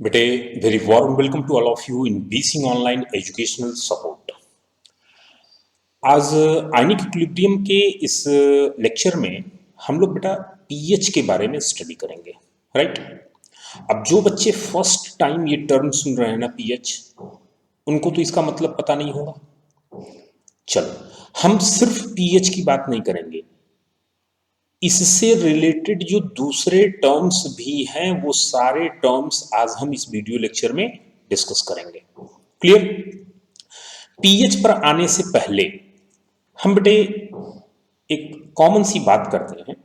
बेटे very warm welcome to all of you in बीसिंग online educational support. आज ionic equilibrium के इस लेक्चर में हम लोग बेटा पीएच के बारे में स्टडी करेंगे, राइट। अब जो बच्चे फर्स्ट टाइम ये टर्म सुन रहे हैं ना पीएच, उनको तो इसका मतलब पता नहीं होगा। चलो हम सिर्फ पीएच की बात नहीं करेंगे, इससे रिलेटेड जो दूसरे टर्म्स भी हैं वो सारे टर्म्स आज हम इस वीडियो लेक्चर में डिस्कस करेंगे। क्लियर। पीएच पर आने से पहले हम बेटे एक कॉमन सी बात करते हैं।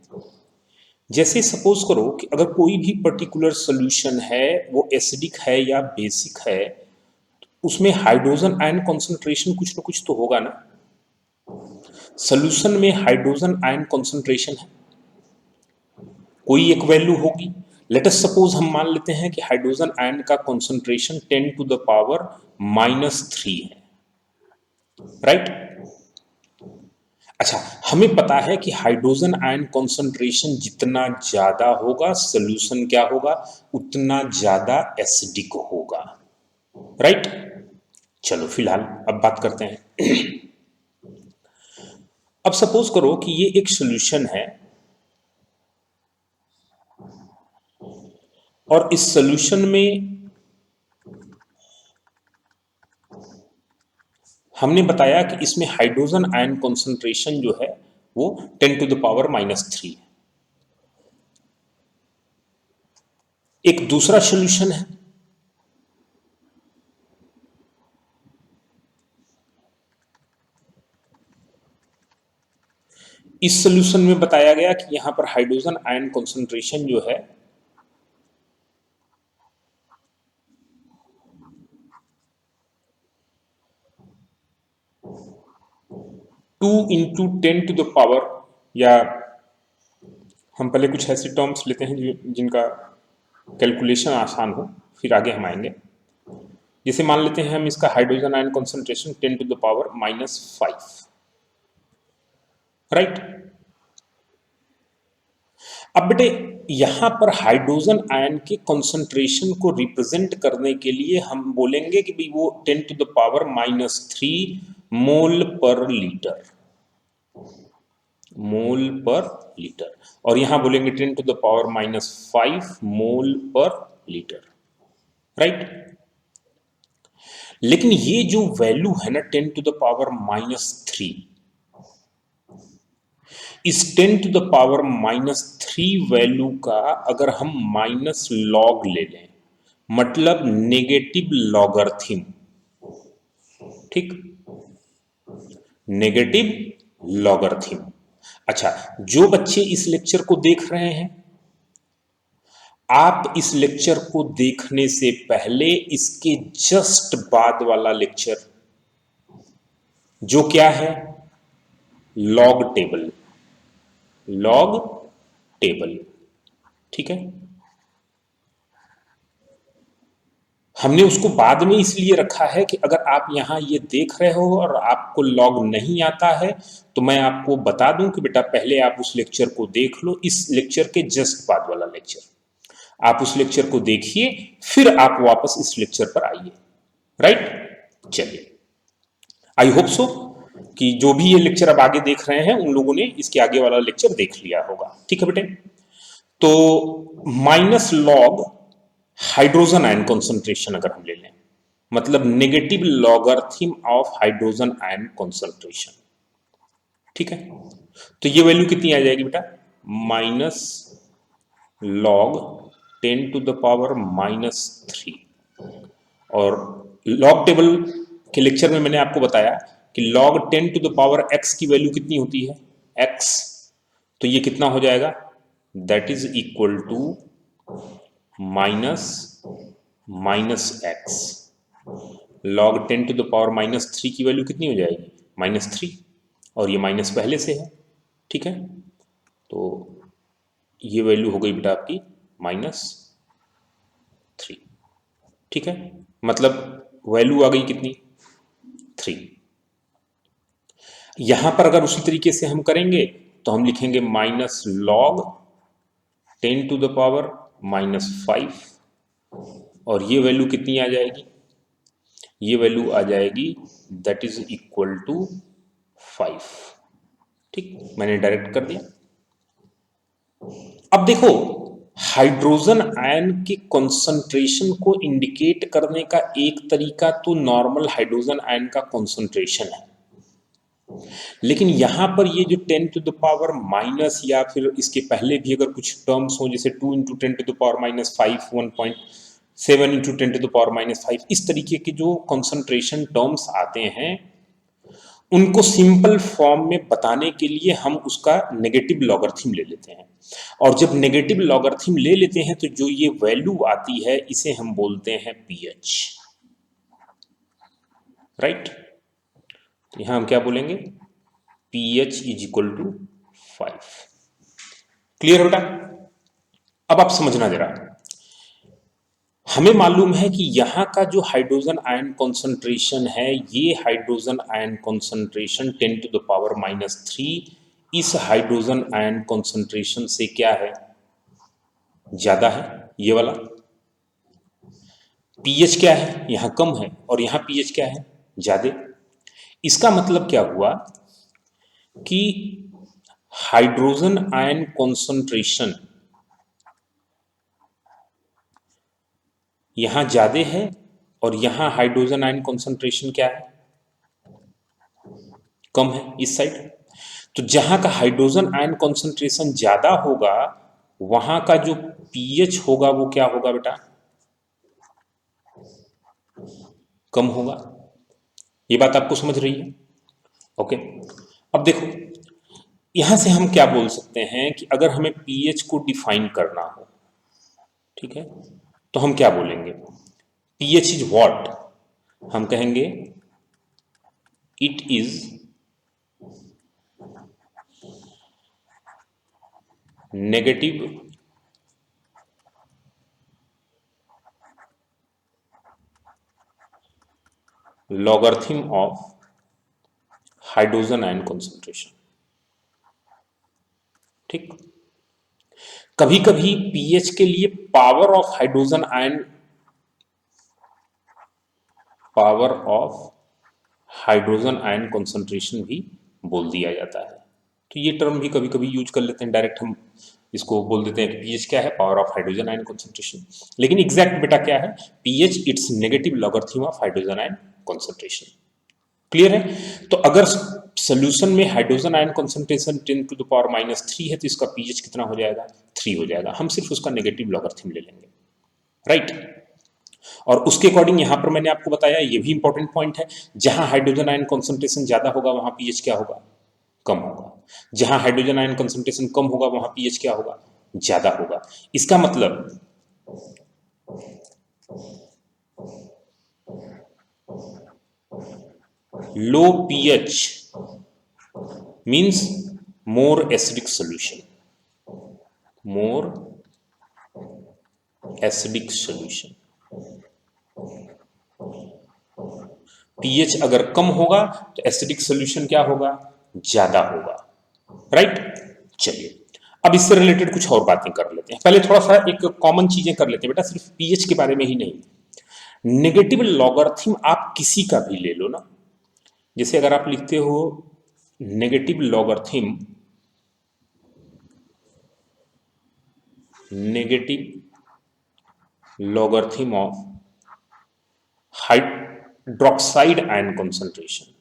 जैसे सपोज करो कि अगर कोई भी पर्टिकुलर सोल्यूशन है वो एसिडिक है या बेसिक है, उसमें हाइड्रोजन आयन कॉन्सेंट्रेशन कुछ ना कुछ तो होगा ना। सोल्यूशन में हाइड्रोजन आयन कॉन्सेंट्रेशन है, कोई एक वैल्यू होगी। लेट अस सपोज हम मान लेते हैं कि हाइड्रोजन आयन का कॉन्सेंट्रेशन 10 टू द पावर -3 है, राइट। अच्छा, हमें पता है कि हाइड्रोजन आयन कॉन्सेंट्रेशन जितना ज्यादा होगा सोल्यूशन क्या होगा, उतना ज्यादा एसिडिक होगा, राइट। चलो फिलहाल अब बात करते हैं। अब सपोज करो कि ये एक सोल्यूशन है और इस सोल्यूशन में हमने बताया कि इसमें हाइड्रोजन आयन कॉन्सेंट्रेशन जो है वो 10 टू द पावर -3 है। एक दूसरा सोल्यूशन है, इस सोल्यूशन में बताया गया कि यहां पर हाइड्रोजन आयन कॉन्सेंट्रेशन जो है 2 इंटू 10 टू द पावर, या हम पहले कुछ ऐसे टर्म्स लेते हैं जिनका कैलकुलेशन आसान हो, फिर आगे हम आएंगे। जैसे मान लेते हैं हम इसका hydrogen ion concentration 10 to the power -5, right. अब बेटे यहां पर हाइड्रोजन आयन के कॉन्सेंट्रेशन को रिप्रेजेंट करने के लिए हम बोलेंगे कि भाई वो 10 टू द पावर -3 मोल पर लीटर, मोल पर लीटर, और यहां बोलेंगे 10 टू द पावर -5 मोल पर लीटर, राइट। लेकिन ये जो वैल्यू है ना 10 टू द पावर -3, इस 10 टू द पावर -3 वैल्यू का अगर हम माइनस लॉग ले लें, मतलब नेगेटिव लॉगरिथम, ठीक, नेगेटिव लॉगरिथम। अच्छा, जो बच्चे इस लेक्चर को देख रहे हैं, आप इस लेक्चर को देखने से पहले इसके जस्ट बाद वाला लेक्चर जो क्या है, लॉग टेबल, लॉग टेबल, ठीक है। हमने उसको बाद में इसलिए रखा है कि अगर आप यहां ये देख रहे हो और आपको लॉग नहीं आता है तो मैं आपको बता दूं कि बेटा पहले आप उस लेक्चर को देख लो, इस लेक्चर के जस्ट बाद वाला लेक्चर आप उस लेक्चर को देखिए, फिर आप वापस इस लेक्चर पर आइए, राइट। चलिए, आई होप सो कि जो भी ये लेक्चर अब आगे देख रहे हैं उन लोगों ने इसके आगे वाला लेक्चर देख लिया होगा, ठीक है बेटे। तो minus log hydrogen ion concentration अगर हम ले लें, मतलब negative logarithm of hydrogen ion concentration, ठीक है। तो ये वैल्यू कितनी आ जाएगी बेटा, minus log 10 to the power -3। और लॉग टेबल के लेक्चर में मैंने आपको बताया कि log 10 to the power x की वैल्यू कितनी होती है, x, तो ये कितना हो जाएगा, that is equal to minus X. Log 10 to the power -3 की वैल्यू कितनी हो जाएगी, -3, और ये माइनस पहले से है, ठीक है। तो ये वैल्यू हो गई बेटा आपकी -3, ठीक है। मतलब वैल्यू आ गई कितनी, 3। यहां पर अगर उसी तरीके से हम करेंगे तो हम लिखेंगे minus log 10 to the power -5, और ये वैल्यू कितनी आ जाएगी, ये वैल्यू आ जाएगी दैट इज इक्वल टू 5। ठीक, मैंने डायरेक्ट कर दिया। अब देखो, हाइड्रोजन आयन के कॉन्सेंट्रेशन को इंडिकेट करने का एक तरीका तो नॉर्मल हाइड्रोजन आयन का कॉन्सेंट्रेशन है, लेकिन यहां पर ये जो 10 टू द पावर माइनस या फिर इसके पहले भी अगर कुछ टर्म्स हो, जैसे 2 into 10 to the power minus 5, 1.7 into 10 to the power minus 5, इस तरीके के जो कॉन्सेंट्रेशन टर्म्स आते हैं, उनको सिंपल फॉर्म में बताने के लिए हम उसका नेगेटिव लॉगरिथम ले लेते हैं। और जब नेगेटिव लॉगरिथम ले लेते हैं तो जो ये वैल्यू आती है इसे हम बोलते हैं पीएच, राइट। तो यहां हम क्या बोलेंगे, pH is equal to 5। Clear बेटा? अब आप समझना जरा, हमें मालूम है कि यहां का जो हाइड्रोजन आयन कॉन्सेंट्रेशन है, ये hydrogen ion concentration 10 to the power minus 3 इस हाइड्रोजन आयन कॉन्सेंट्रेशन से क्या है, ज्यादा है, ये वाला। पीएच क्या है, यहां कम है, और यहां पीएच क्या है, ज्यादा। इसका मतलब क्या हुआ कि हाइड्रोजन आयन कॉन्सेंट्रेशन यहां ज्यादा है और यहां हाइड्रोजन आयन कॉन्सेंट्रेशन क्या है, कम है इस साइड। तो जहां का हाइड्रोजन आयन कॉन्सेंट्रेशन ज्यादा होगा वहां का जो पीएच होगा वो क्या होगा बेटा, कम होगा। ये बात आपको समझ रही है? ओके। अब देखो, यहां से हम क्या बोल सकते हैं कि अगर हमें पीएच को डिफाइन करना हो, ठीक है, तो हम क्या बोलेंगे, पीएच इज व्हाट, हम कहेंगे it is negative logarithm of hydrogen ion concentration. ठीक, कभी कभी पीएच के लिए power of hydrogen ion, power of hydrogen ion concentration भी बोल दिया जाता है। तो ये टर्म भी कभी कभी यूज कर लेते हैं, डायरेक्ट हम इसको बोल देते हैं कि पीएच क्या है, power of hydrogen ion concentration. लेकिन एग्जैक्ट बेटा क्या है, pH it's negative logarithm of hydrogen ion concentration. Clear है? तो अगर सोल्यूशन में hydrogen ion concentration 10 to the power minus 3 है तो इसका पीएच कितना हो जाएगा, 3 हो जाएगा। हम सिर्फ उसका नेगेटिव लॉगरिथम ले लेंगे, राइट। और उसके अकॉर्डिंग यहां पर मैंने आपको बताया, ये भी इंपॉर्टेंट पॉइंट है, जहां हाइड्रोजन आयन कॉन्सेंट्रेशन ज्यादा होगा वहां पीएच क्या होगा, कम होगा। जहां हाइड्रोजन आयन कॉन्सेंट्रेशन कम होगा वहां पीएच क्या होगा, ज्यादा होगा। इसका मतलब लो pH means more acidic solution, more acidic solution। pH अगर कम होगा तो एसिडिक सोल्यूशन क्या होगा, ज्यादा होगा, राइट। चलिए अब इससे रिलेटेड कुछ और बातें कर लेते हैं। पहले थोड़ा सा एक कॉमन चीजें कर लेते हैं बेटा, सिर्फ पीएच के बारे में ही नहीं, नेगेटिव लॉगरिथम आप किसी का भी ले लो ना। जैसे अगर आप लिखते हो negative logarithm, negative logarithm of hydroxide ion concentration,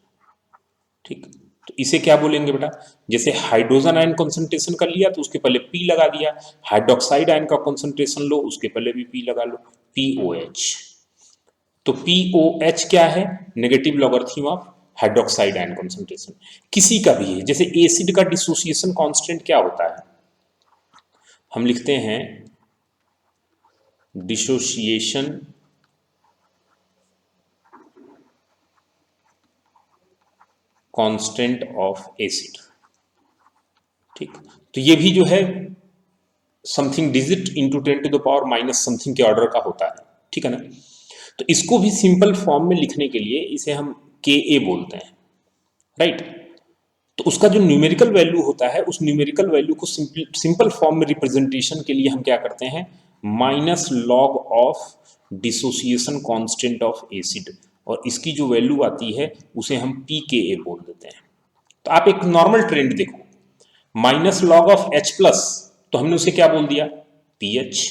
ठीक, तो इसे क्या बोलेंगे बेटा, जैसे हाइड्रोजन आयन कॉन्सेंट्रेशन कर लिया तो उसके पहले पी लगा दिया, हाइड्रोक्साइड आयन का कॉन्सेंट्रेशन लो उसके पहले भी पी लगा लो, पीओएच। तो पीओएच क्या है, negative logarithm of hydroxide ion concentration, किसी का भी है। जैसे एसिड का डिसोसिएशन कांस्टेंट क्या होता है, हम लिखते हैं डिसोसिएशन कांस्टेंट ऑफ एसिड, ठीक। तो ये भी जो है something digit into 10 to the power minus something के ऑर्डर का होता है, ठीक है ना। तो इसको भी सिंपल फॉर्म में लिखने के लिए इसे हम के बोलते हैं, राइट। तो उसका जो न्यूमेरिकल वैल्यू होता है उस न्यूमेरिकल वैल्यू को सिंपल फॉर्म में रिप्रेजेंटेशन के लिए हम क्या करते हैं, minus log of dissociation constant of acid, और इसकी जो वैल्यू आती है उसे हम pKa बोल देते हैं। तो आप एक नॉर्मल ट्रेंड देखो, minus log of H plus तो हमने उसे क्या बोल दिया, pH.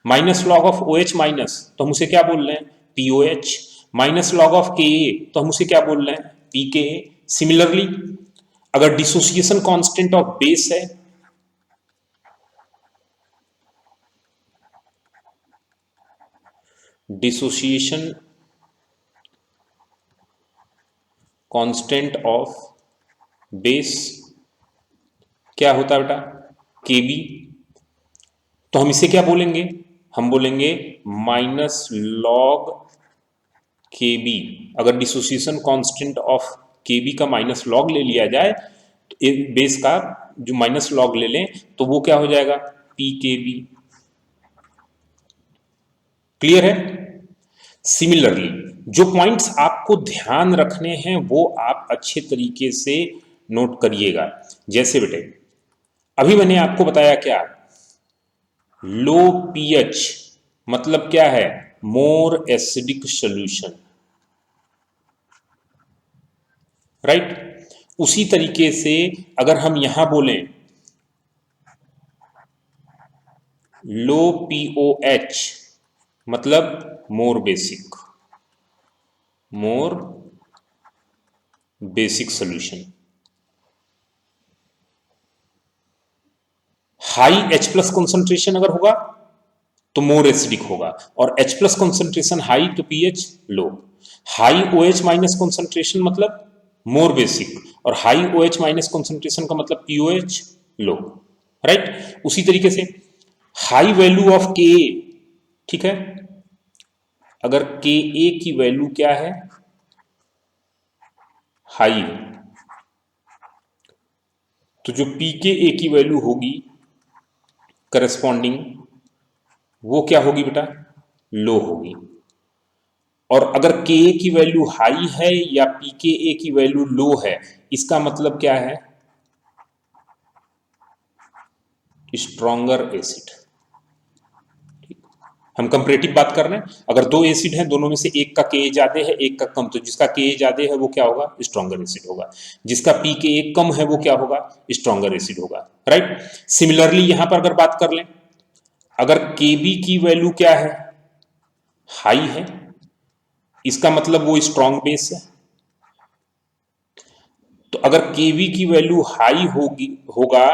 Minus log of OH minus तो हम उसे क्या बोल रहे हैं, POH। Minus log of Ka तो हम उसे क्या बोल रहे हैं, pKa। सिमिलरली अगर डिसोसिएशन कांस्टेंट ऑफ बेस है, डिसोसिएशन कांस्टेंट ऑफ बेस क्या होता है बेटा, Kb, तो हम इसे क्या बोलेंगे, हम बोलेंगे माइनस लॉग Kb। अगर डिसोसिएशन कांस्टेंट ऑफ Kb का माइनस लॉग ले लिया जाए तो बेस का जो माइनस लॉग ले लें तो वो क्या हो जाएगा, pKb। क्लियर है। सिमिलरली जो पॉइंट्स आपको ध्यान रखने हैं वो आप अच्छे तरीके से नोट करिएगा। जैसे बेटे अभी मैंने आपको बताया क्या, लो पीएच मतलब क्या है, मोर एसिडिक सॉल्यूशन, राइट। उसी तरीके से अगर हम यहां बोलें लो पीओएच मतलब मोर बेसिक, मोर basic solution. High H plus concentration अगर होगा तो मोर एसिडिक होगा, और H प्लस कॉन्सेंट्रेशन हाई तो पीएच लो। हाई OH माइनस कॉन्सेंट्रेशन मतलब मोर बेसिक, और हाई OH माइनस कॉन्सेंट्रेशन का मतलब POH लो, राइट। उसी तरीके से हाई वैल्यू ऑफ Ka, ठीक है, अगर Ka की वैल्यू क्या है, हाई, तो जो pKa की वैल्यू होगी करस्पॉन्डिंग वो क्या होगी बेटा, लो होगी। और अगर Ka की वैल्यू हाई है या pKa की वैल्यू लो है, इसका मतलब क्या है, स्ट्रॉन्गर एसिड। हम कंपैरेटिव बात कर रहे हैं, अगर दो एसिड हैं दोनों में से एक का Ka ज्यादा है एक का कम, तो जिसका Ka ज्यादा है वो क्या होगा, स्ट्रॉन्गर एसिड होगा। जिसका pKa कम है वो क्या होगा, स्ट्रॉन्गर एसिड होगा, राइट। सिमिलरली यहां पर अगर बात कर लें, अगर Kb की वैल्यू क्या है, हाई है, इसका मतलब वो स्ट्रॉन्ग बेस है। तो अगर Kb की वैल्यू हाई होगी होगा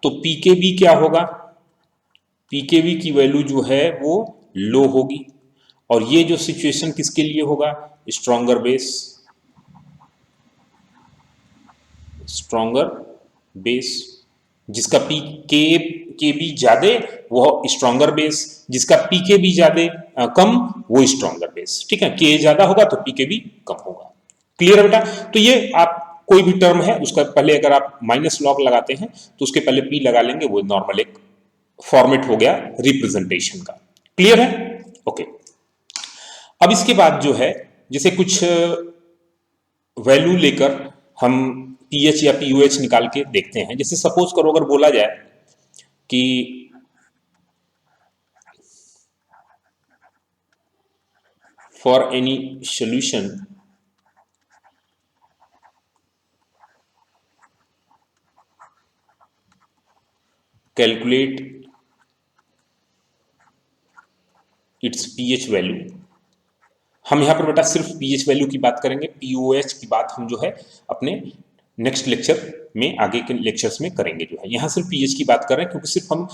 तो pKb क्या होगा, pKb की वैल्यू जो है वो लो होगी। और ये जो सिचुएशन किसके लिए होगा, स्ट्रॉन्गर बेस, स्ट्रॉन्गर बेस। जिसका पी के बी ज्यादा वो स्ट्रॉन्गर बेस, जिसका पी के बी ज्यादा कम वो स्ट्रॉन्गर बेस, ठीक है। के ज्यादा होगा तो पी के बी कम होगा। क्लियर है बेटा। तो ये आप कोई भी टर्म है उसका पहले अगर आप माइनस लॉग लगाते हैं तो उसके पहले पी लगा लेंगे, वो नॉर्मल एक फॉर्मेट हो गया रिप्रेजेंटेशन का। क्लियर है, ओके। अब इसके बाद जो है जैसे कुछ वैल्यू लेकर हम पीएच या पीओएच निकाल के देखते हैं। जैसे सपोज करो अगर बोला जाए कि for any solution calculate its pH value, हम यहां पर बेटा सिर्फ पीएच वैल्यू की बात करेंगे, पीओएच की बात हम जो है अपने नेक्स्ट लेक्चर में आगे के लेक्चर्स में करेंगे। जो है यहां सिर्फ पीएच की बात कर रहे हैं क्योंकि सिर्फ हम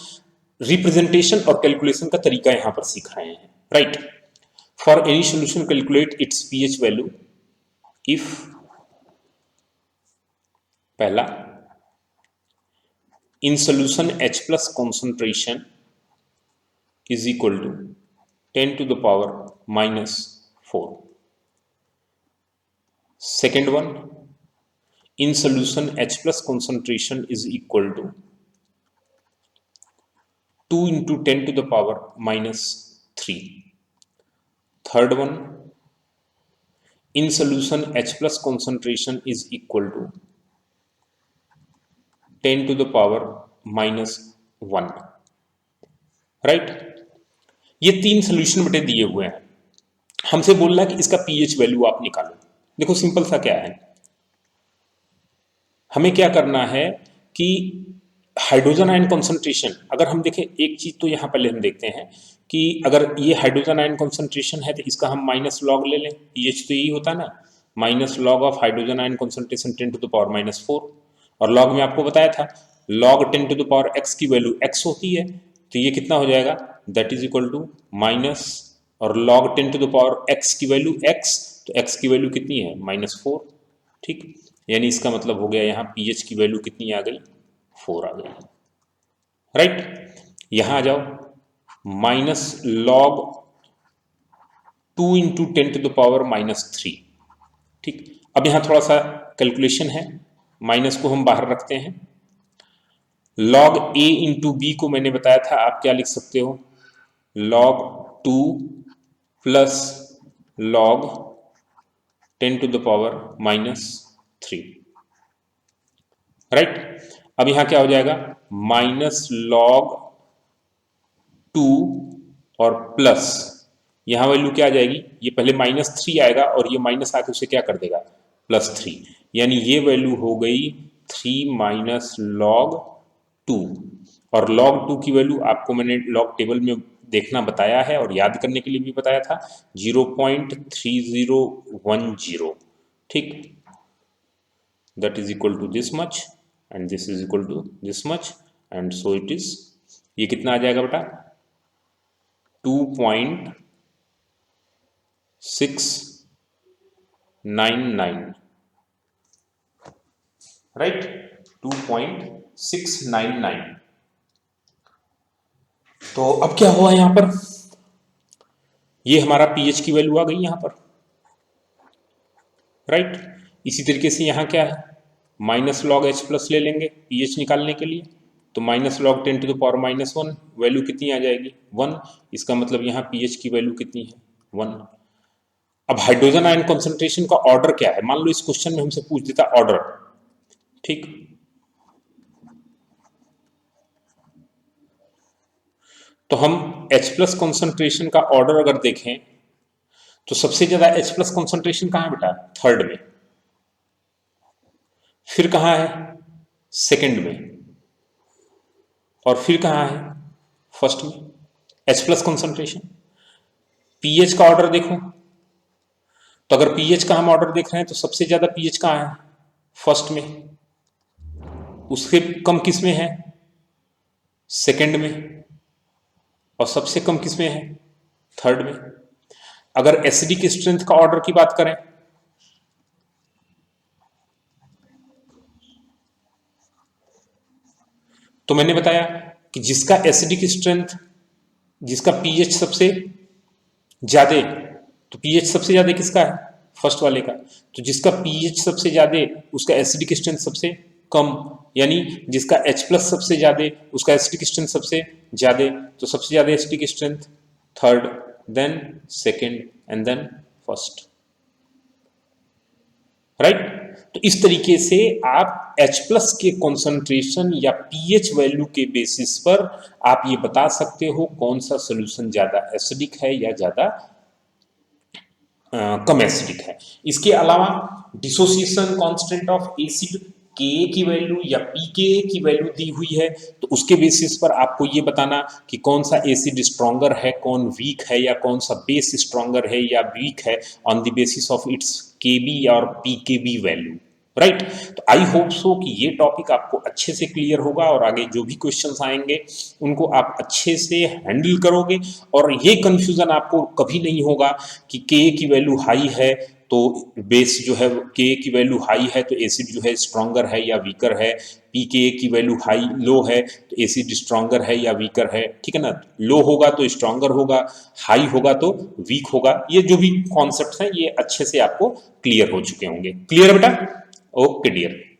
रिप्रेजेंटेशन और कैलकुलेशन का तरीका यहां पर सीख रहे हैं, right. For any solution calculate its pH value if, पहला, in solution H plus concentration is equal to 10 to the power minus 4. Second one, in solution H plus concentration is equal to 2 into 10 to the power minus 3. Third one, in solution H plus concentration is equal to 10 to the power minus 1, right. ये 3 solution बेटे दिए हुए हैं, हमसे बोल रहा है कि इसका पीएच वैल्यू आप निकालो। देखो सिंपल सा क्या है, हमें क्या करना है कि हाइड्रोजन आयन कॉन्सेंट्रेशन, अगर हम देखें एक चीज तो यहाँ पहले हम देखते हैं कि अगर ये हाइड्रोजन आयन कॉन्सेंट्रेशन है तो इसका हम माइनस लॉग ले लें, पीएच तो यही होता है ना, minus log of hydrogen ion concentration 10⁻⁻⁴, और लॉग में आपको बताया था लॉग 10⁻x की वैल्यू x होती है, तो ये कितना हो जाएगा, that is equal to minus, और लॉग 10⁻x की वैल्यू x, तो x की वैल्यू कितनी है, -4। ठीक, यानी इसका मतलब हो गया यहाँ पीएच की वैल्यू कितनी आ गई, 4 आ गई। राइट, यहां आ जाओ, माइनस लॉग 2 इंटू 10⁻⁻3। ठीक, अब यहां थोड़ा सा कैलकुलेशन है, माइनस को हम बाहर रखते हैं, लॉग a इंटू बी को मैंने बताया था आप क्या लिख सकते हो, लॉग 2 प्लस लॉग 10⁻⁻3। राइट, अब यहां क्या हो जाएगा, माइनस लॉग 2 और प्लस, यहां वैल्यू क्या आ जाएगी, ये पहले -3 आएगा और ये माइनस आके उसे क्या कर देगा, +3, यानी ये वैल्यू हो गई 3 माइनस लॉग 2, और लॉग 2 की वैल्यू आपको मैंने लॉग टेबल में देखना बताया है और याद करने के लिए भी बताया था, 0.3010। ठीक, that is equal to this much and this is equal to this much, and so it is, ये कितना आ जाएगा बेटा, 2.699, राइट, 2.699। तो अब क्या हुआ यहां पर, ये हमारा पीएच की वैल्यू आ गई यहां पर। राइट, इसी तरीके से यहां क्या है, माइनस लॉग एच प्लस ले लेंगे पीएच निकालने के लिए, तो माइनस लॉग 10⁻⁻1, वैल्यू कितनी आ जाएगी, 1, इसका मतलब यहाँ पीएच की वैल्यू कितनी है, 1। अब हाइड्रोजन आयन कॉन्सेंट्रेशन का ऑर्डर क्या है, मान लो इस क्वेश्चन में हमसे पूछ देता ऑर्डर। ठीक, तो हम H प्लस कॉन्सेंट्रेशन का ऑर्डर अगर देखें तो सबसे ज्यादा H प्लस कॉन्सेंट्रेशन कहां है बेटा, थर्ड में, फिर कहां है, सेकंड में, और फिर कहां है, फर्स्ट में, H प्लस कॉन्सेंट्रेशन। पीएच का ऑर्डर देखो, तो अगर पीएच का हम ऑर्डर देख रहे हैं तो सबसे ज्यादा पीएच कहां है, फर्स्ट में, उससे कम किस में है, सेकंड में, और सबसे कम किस में है, थर्ड में। अगर एसिडिक स्ट्रेंथ का ऑर्डर की बात करें तो मैंने बताया कि जिसका एसिडिक स्ट्रेंथ, जिसका पीएच सबसे ज्यादा, तो पीएच सबसे ज्यादा किसका है, फर्स्ट वाले का, तो जिसका पीएच सबसे ज्यादा उसका एसिडिक स्ट्रेंथ सबसे कम, यानी जिसका H प्लस सबसे ज्यादा उसका एसिडिक स्ट्रेंथ सबसे ज्यादा, तो सबसे ज्यादा acidic strength third, then second and then first. Right, तो इस तरीके से आप H प्लस के कॉन्सेंट्रेशन या पीएच वैल्यू के बेसिस पर आप ये बता सकते हो कौन सा सोल्यूशन ज्यादा एसिडिक है या ज्यादा कम एसिडिक है। इसके अलावा डिसोसिएशन कांस्टेंट ऑफ एसिड के की वैल्यू या पीके की वैल्यू दी हुई है, तो उसके बेसिस पर आपको ये बताना कि कौन सा एसिड स्ट्रॉन्गर है, कौन वीक है, या कौन सा बेस स्ट्रॉन्गर है या वीक है, on the basis of its KB और पीकेबी वैल्यू। राइट, तो आई होप सो कि ये टॉपिक आपको अच्छे से क्लियर होगा और आगे जो भी क्वेश्चंस आएंगे उनको आप अच्छे से हैंडल करोगे, और ये कंफ्यूजन आपको कभी नहीं होगा कि के की वैल्यू हाई है तो बेस जो है, के की वैल्यू हाई है तो एसिड जो है स्ट्रॉन्गर है या वीकर है, पी के की वैल्यू हाई लो है तो एसिड स्ट्रॉन्गर है या वीकर है। ठीक है ना, लो होगा तो स्ट्रॉन्गर होगा, हाई होगा तो वीक होगा। ये जो भी कॉन्सेप्ट हैं ये अच्छे से आपको क्लियर हो चुके होंगे। क्लियर बेटा, ओके डियर।